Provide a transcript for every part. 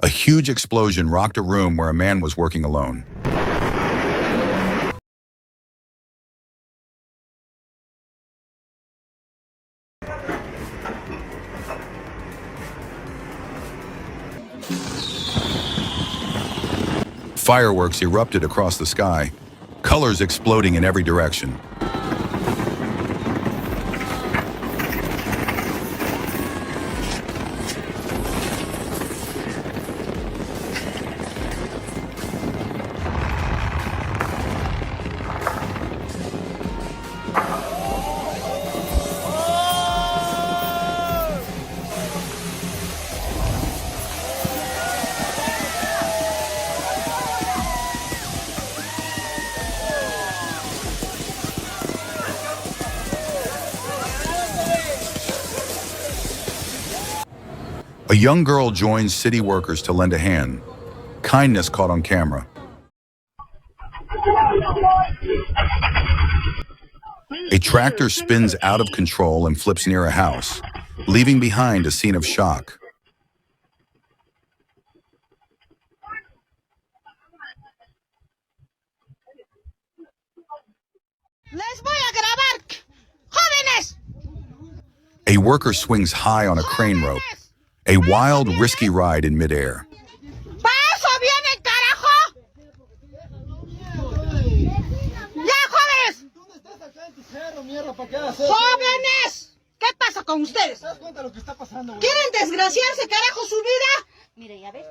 A huge explosion rocked a room where a man was working alone. Fireworks erupted across the sky, colors exploding in every direction. A young girl joins city workers to lend a hand. Kindness caught on camera. A tractor spins out of control and flips near a house, leaving behind a scene of shock. Les voy a grabar, jóvenes. A worker swings high on a crane rope, a wild, risky ride in midair. ¡Pa eso vienen, carajo! ¡Ya, jóvenes! ¡Jóvenes! ¿Qué pasa con ustedes? ¿Quieren desgraciarse, carajo, su vida? Mire, ya ves,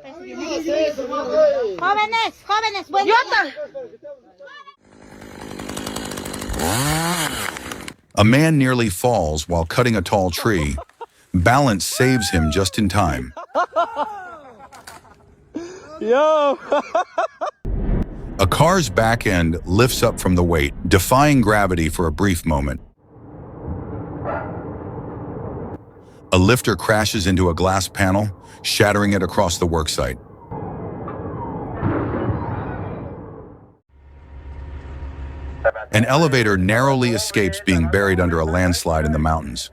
jóvenes, buen día. A man nearly falls while cutting a tall tree. Balance saves him just in time. Yo! A car's back end lifts up from the weight, defying gravity for a brief moment. A lifter crashes into a glass panel, shattering it across the worksite. An elevator narrowly escapes being buried under a landslide in the mountains.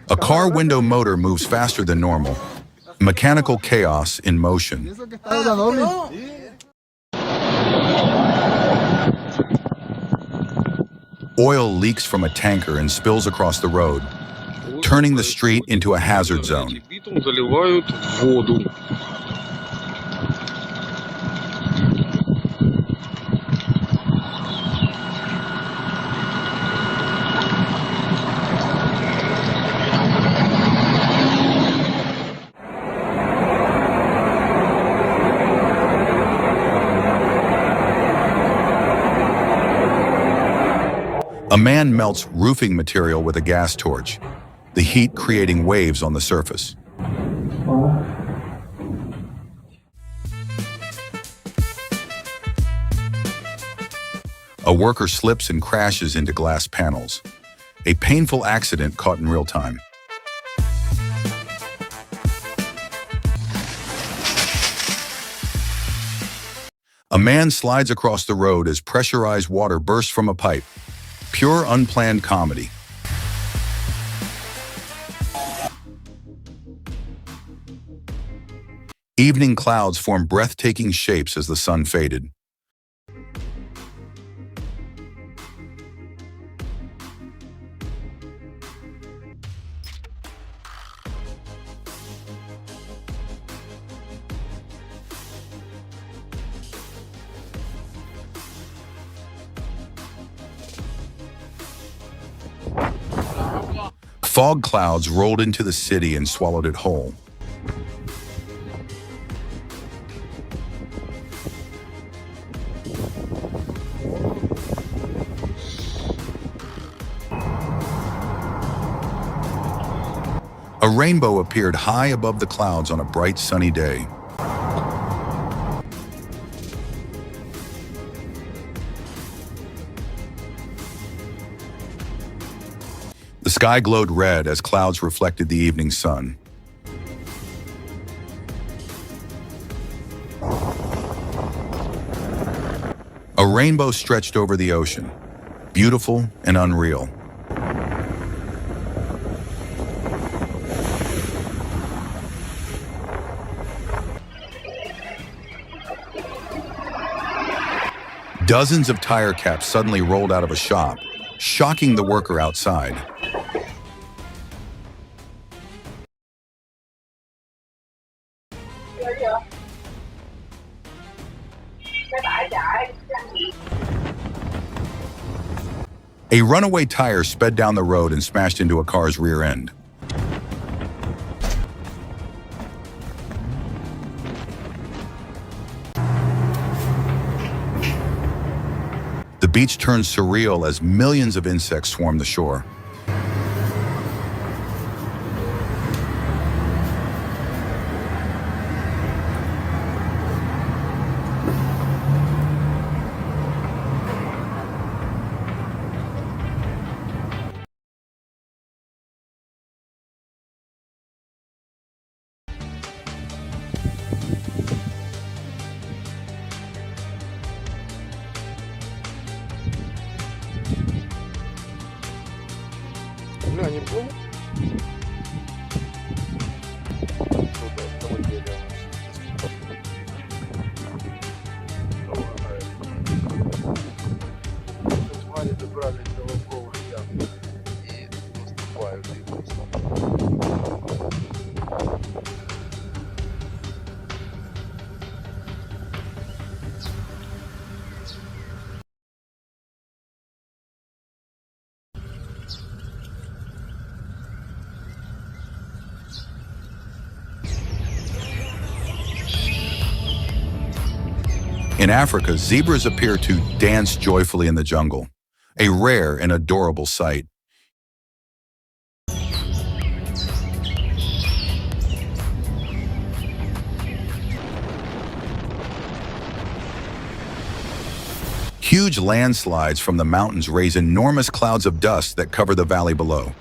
A car window motor moves faster than normal. Mechanical chaos in motion. Oil leaks from a tanker and spills across the road, turning the street into a hazard zone. A man melts roofing material with a gas torch, the heat creating waves on the surface. A worker slips and crashes into glass panels. A painful accident caught in real time. A man slides across the road as pressurized water bursts from a pipe. Pure unplanned comedy. Evening clouds formed breathtaking shapes as the sun faded. Fog clouds rolled into the city and swallowed it whole. A rainbow appeared high above the clouds on a bright sunny day. The sky glowed red as clouds reflected the evening sun. A A rainbow stretched over the ocean, beautiful and unreal. Dozens of tire caps suddenly rolled out of a shop, shocking the worker outside. A runaway tire sped down the road and smashed into a car's rear end. The beach turned surreal as millions of insects swarmed the shore. Они плывут? Сюда, в деле. Звали, добрались до лобковых ям и наступают и In Africa, zebras appear to dance joyfully in the jungle, a rare and adorable sight. Huge landslides from the mountains raise enormous clouds of dust that cover the valley below.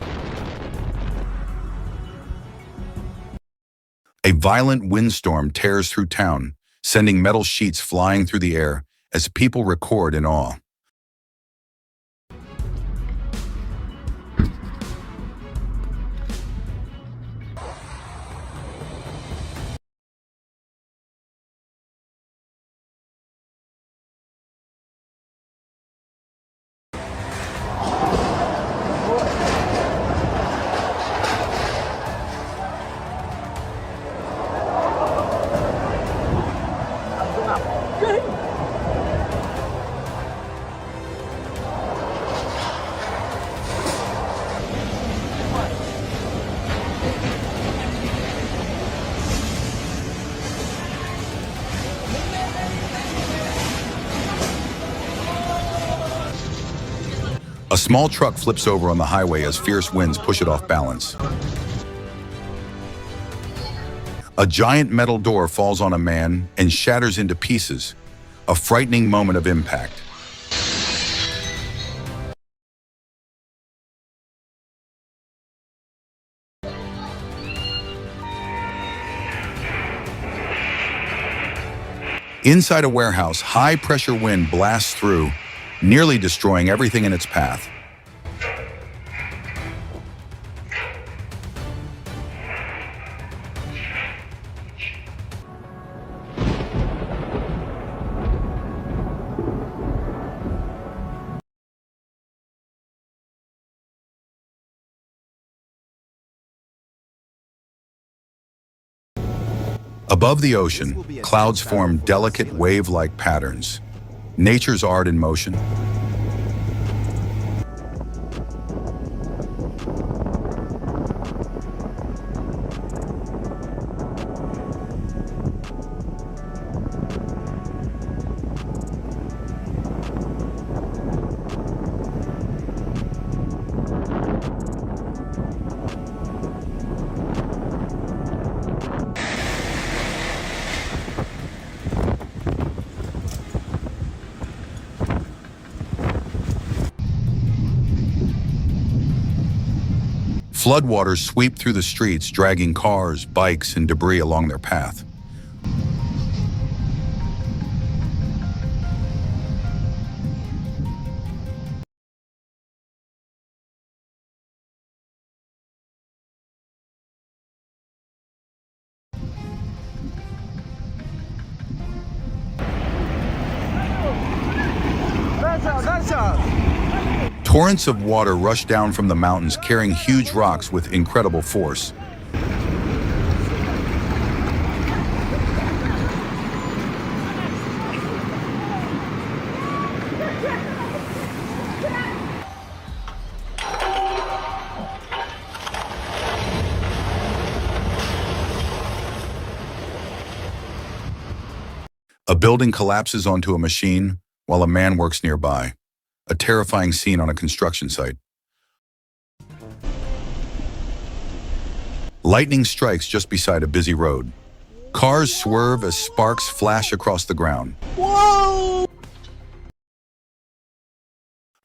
A violent windstorm tears through town, sending metal sheets flying through the air as people record in awe. A small truck flips over on the highway as fierce winds push it off balance. A giant metal door falls on a man and shatters into pieces, a frightening moment of impact. Inside a warehouse, high-pressure wind blasts through, nearly destroying everything in its path. Above the ocean, clouds form delicate wave-like patterns. Nature's art in motion. Floodwaters sweep through the streets, dragging cars, bikes, and debris along their path. Torrents of water rush down from the mountains, carrying huge rocks with incredible force. A building collapses onto a machine while a man works nearby. A terrifying scene on a construction site. Lightning strikes just beside a busy road. Cars swerve as sparks flash across the ground. Whoa!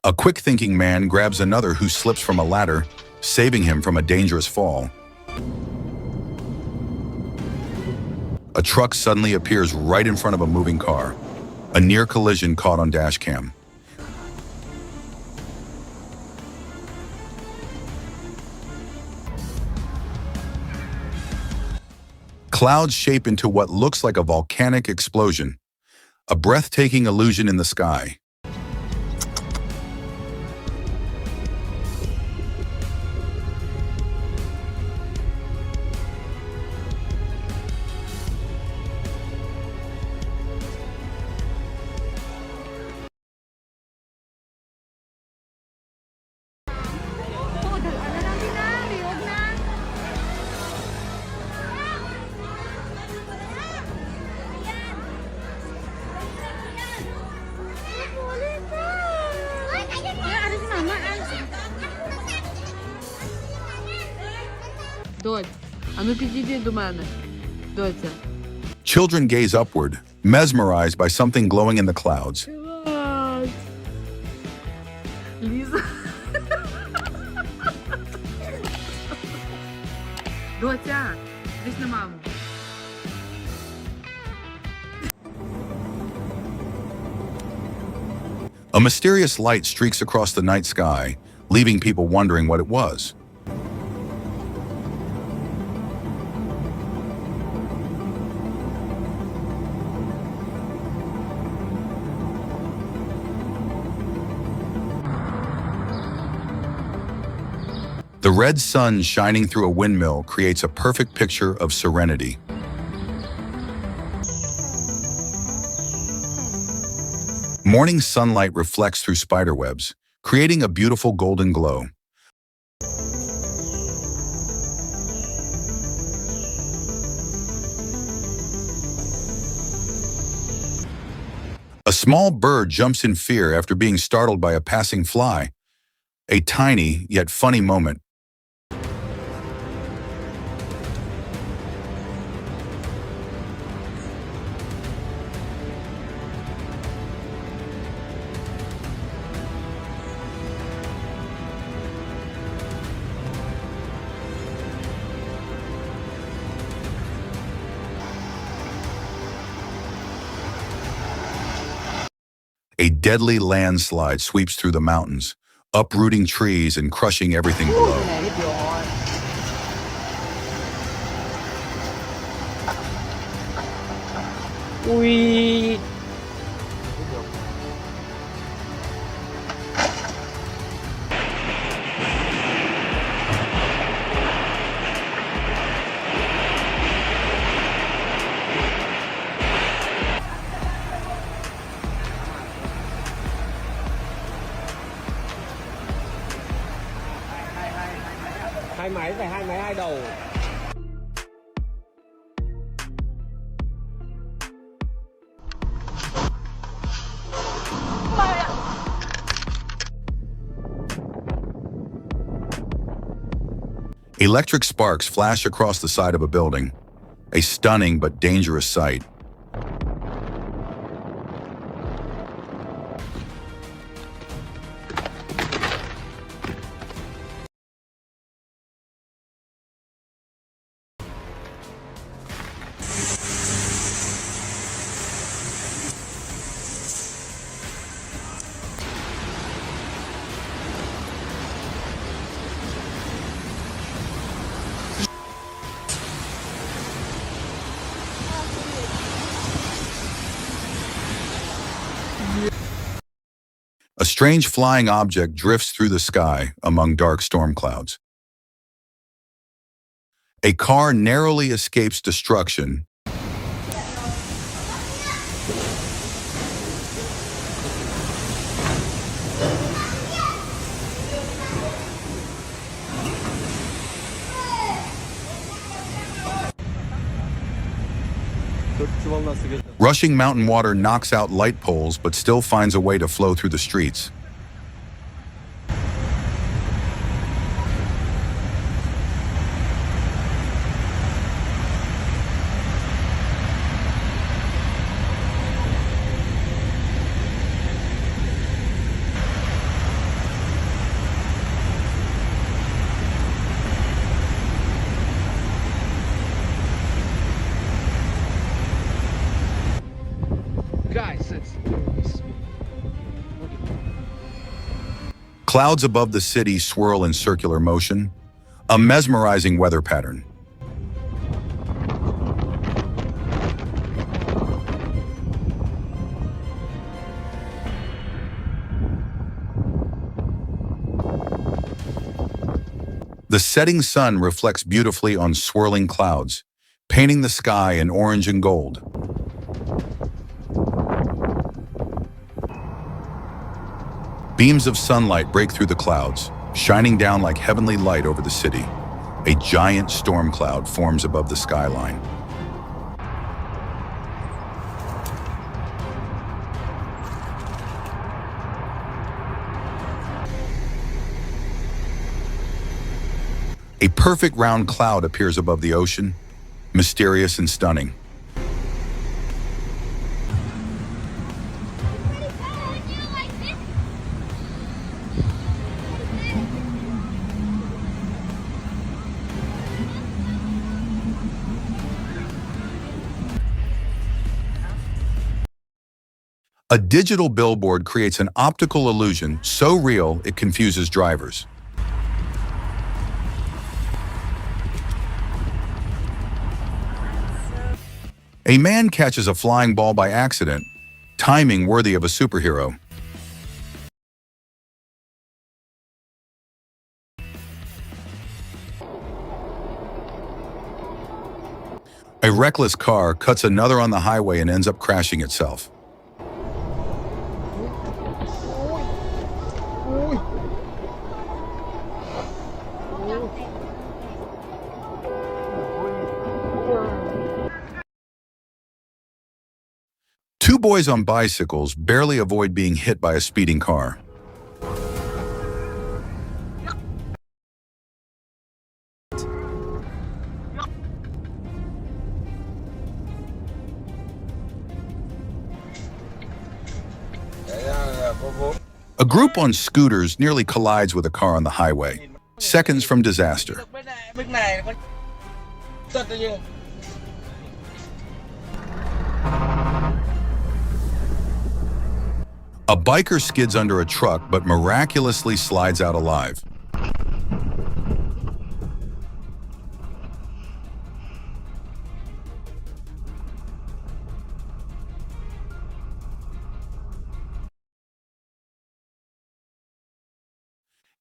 A quick-thinking man grabs another who slips from a ladder, saving him from a dangerous fall. A truck suddenly appears right in front of a moving car. A near collision caught on dash cam. Clouds shape into what looks like a volcanic explosion. A breathtaking illusion in the sky. Дочь, а ну підійди до мене. Доця. Children gaze upward, mesmerized by something glowing in the clouds. Клас. Ліза. Доця, дивись на маму. A mysterious light streaks across the night sky, leaving people wondering what it was. The red sun shining through a windmill creates a perfect picture of serenity. Morning sunlight reflects through spiderwebs, creating a beautiful golden glow. A small bird jumps in fear after being startled by a passing fly. A tiny yet funny moment. A deadly landslide sweeps through the mountains, uprooting trees and crushing everything below. Ui. Hai máy phải hai máy hai đầu. Electric sparks flash across the side of a building, a stunning but dangerous sight. A strange flying object drifts through the sky among dark storm clouds. A car narrowly escapes destruction. Rushing mountain water knocks out light poles but still finds a way to flow through the streets. Guys, it's Clouds above the city swirl in circular motion, a mesmerizing weather pattern. The setting sun reflects beautifully on swirling clouds, painting the sky in orange and gold. Beams of sunlight break through the clouds, shining down like heavenly light over the city. A giant storm cloud forms above the skyline. A perfect round cloud appears above the ocean, mysterious and stunning. A digital billboard creates an optical illusion so real it confuses drivers. A man catches a flying ball by accident, timing worthy of a superhero. A reckless car cuts another on the highway and ends up crashing itself. Two boys on bicycles barely avoid being hit by a speeding car. A group on scooters nearly collides with a car on the highway, seconds from disaster. A biker skids under a truck but miraculously slides out alive.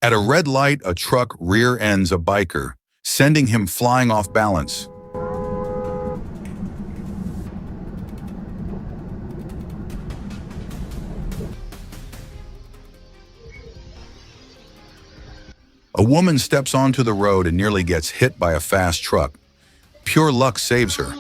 At a red light, a truck rear-ends a biker, sending him flying off balance. A woman steps onto the road and nearly gets hit by a fast truck. Pure luck saves her.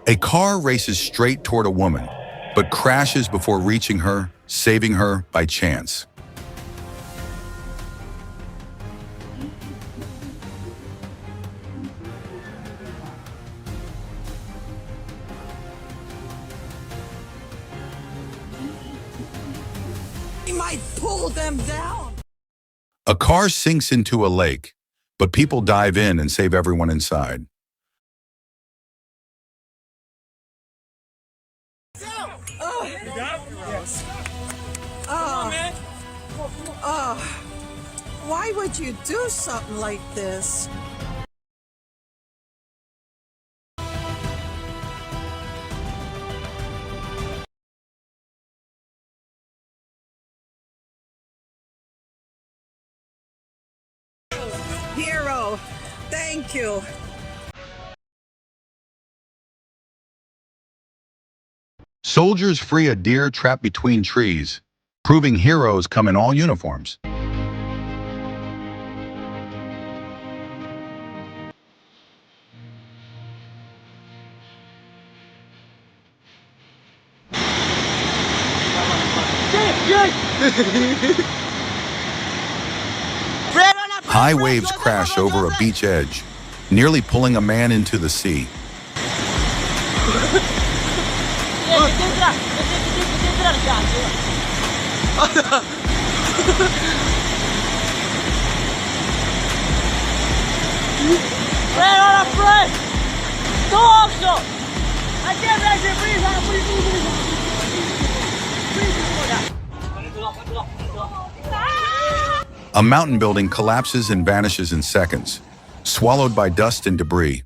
A car races straight toward a woman, but crashes before reaching her, saving her by chance. He might pull them down. A car sinks into a lake, but people dive in and save everyone inside. would you do something like this? Hero, thank you. Soldiers free a deer trapped between trees, proving heroes come in all uniforms. High waves crash over a beach edge, nearly pulling a man into the sea. A mountain building collapses and vanishes in seconds, swallowed by dust and debris.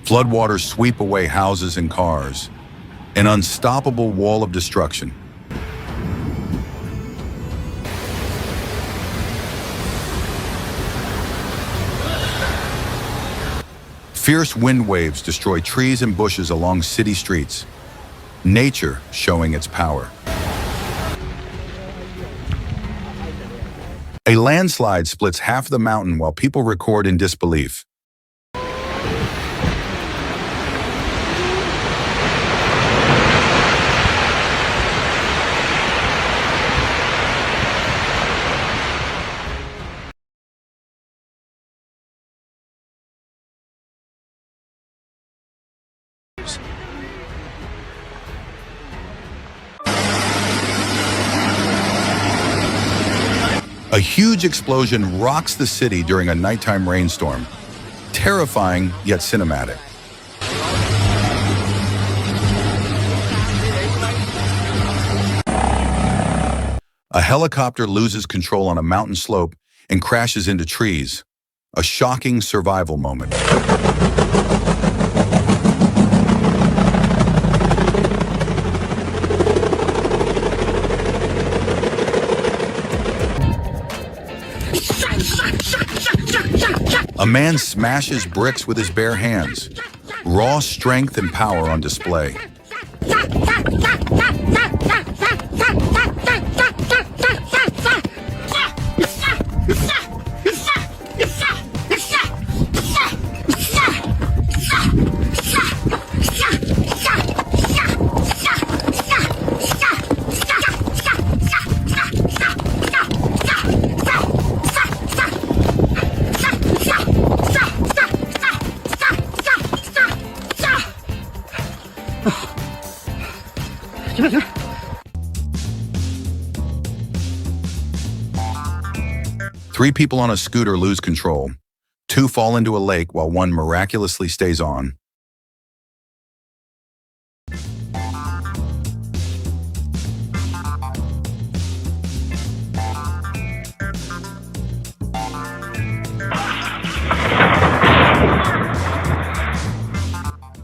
Floodwaters sweep away houses and cars, an unstoppable wall of destruction. Fierce wind waves destroy trees and bushes along city streets, nature showing its power. A landslide splits half the mountain while people record in disbelief. A huge explosion rocks the city during a nighttime rainstorm, terrifying yet cinematic. A helicopter loses control on a mountain slope and crashes into trees, a shocking survival moment. A man smashes bricks with his bare hands, raw strength and power on display. Three people on a scooter lose control. Two fall into a lake while one miraculously stays on.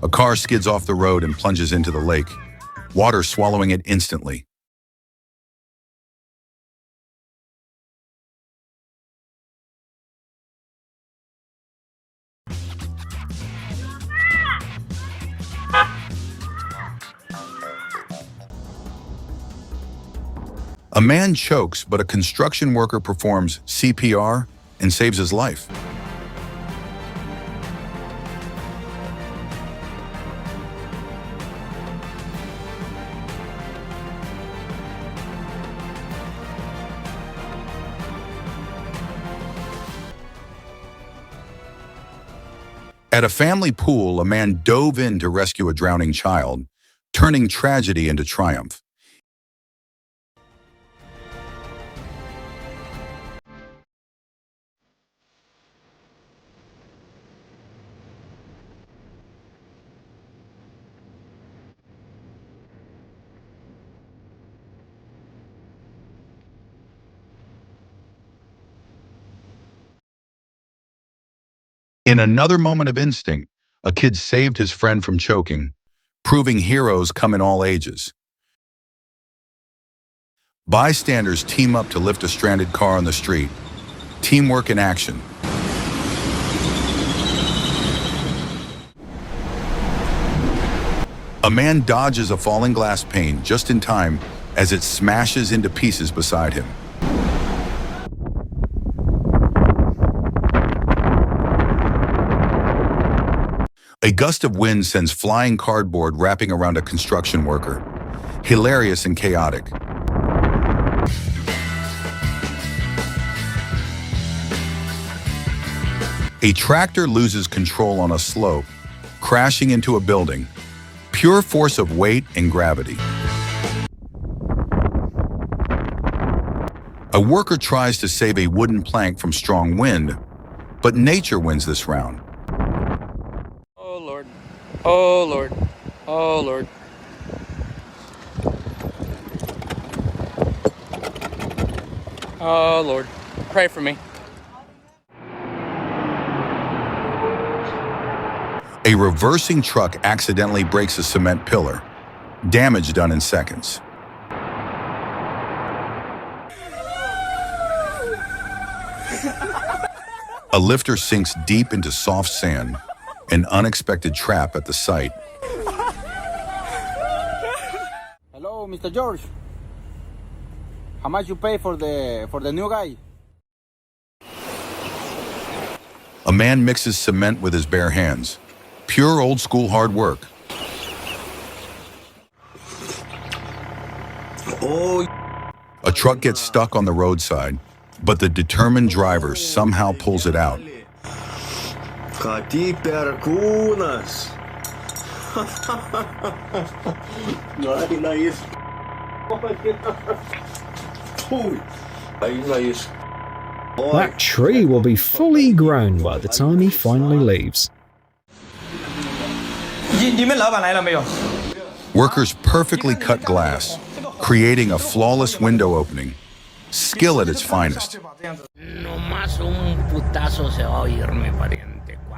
A car skids off the road and plunges into the lake, water swallowing it instantly. A man chokes, but a construction worker performs CPR and saves his life. At a family pool, a man dove in to rescue a drowning child, turning tragedy into triumph. In another moment of instinct, a kid saved his friend from choking, proving heroes come in all ages. Bystanders team up to lift a stranded car on the street. Teamwork in action. A man dodges a falling glass pane just in time as it smashes into pieces beside him. A gust of wind sends flying cardboard wrapping around a construction worker. Hilarious and chaotic. A tractor loses control on a slope, crashing into a building. Pure force of weight and gravity. A worker tries to save a wooden plank from strong wind, but nature wins this round. Oh Lord. Oh Lord. Oh Lord. Oh Lord. Pray for me. A reversing truck accidentally breaks a cement pillar. Damage done in seconds. A lifter sinks deep into soft sand, an unexpected trap at the site. Hello, Mr. George. How much you pay for the new guy? A man mixes cement with his bare hands. Pure old school hard work. A truck gets stuck on the roadside, but the determined driver somehow pulls it out. That tree will be fully grown by the time he finally leaves. Workers perfectly cut glass, creating a flawless window opening. Skill at its finest.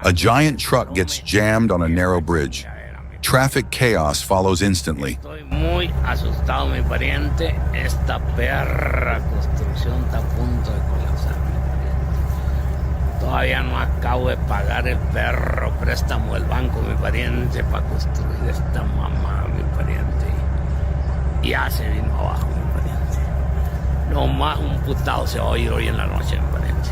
A giant truck gets jammed on a narrow bridge. Traffic chaos follows instantly. Todavía no acabo de pagar el perro préstamo del banco, mi pariente, para construir esta mamá, mi pariente. Y ya se vino abajo, mi pariente. No más un putado se va a oír hoy en la noche, mi pariente.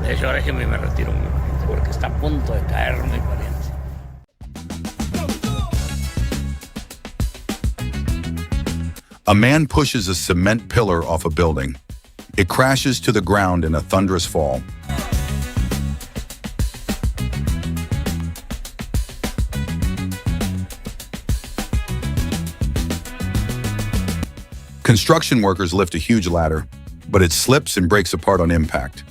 De hecho, ahora es que me retiro, mi pariente, porque está a punto de caer, mi pariente. A man pushes a cement pillar off a building. It crashes to the ground in a thunderous fall. Construction workers lift a huge ladder, but it slips and breaks apart on impact.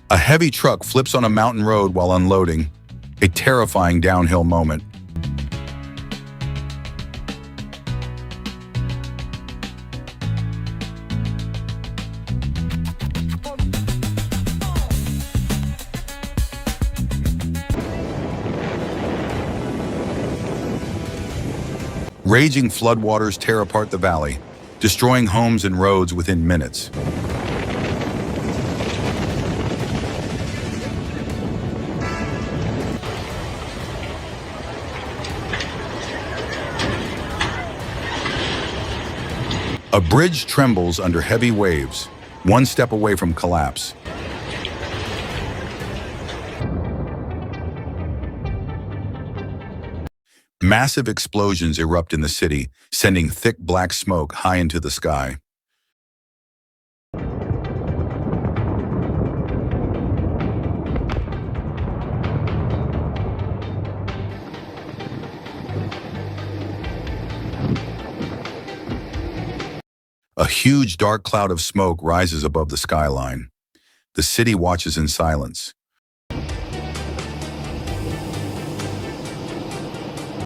A heavy truck flips on a mountain road while unloading, a terrifying downhill moment. Raging floodwaters tear apart the valley, destroying homes and roads within minutes. A bridge trembles under heavy waves, one step away from collapse. Massive explosions erupt in the city, sending thick black smoke high into the sky. A huge dark cloud of smoke rises above the skyline. The city watches in silence,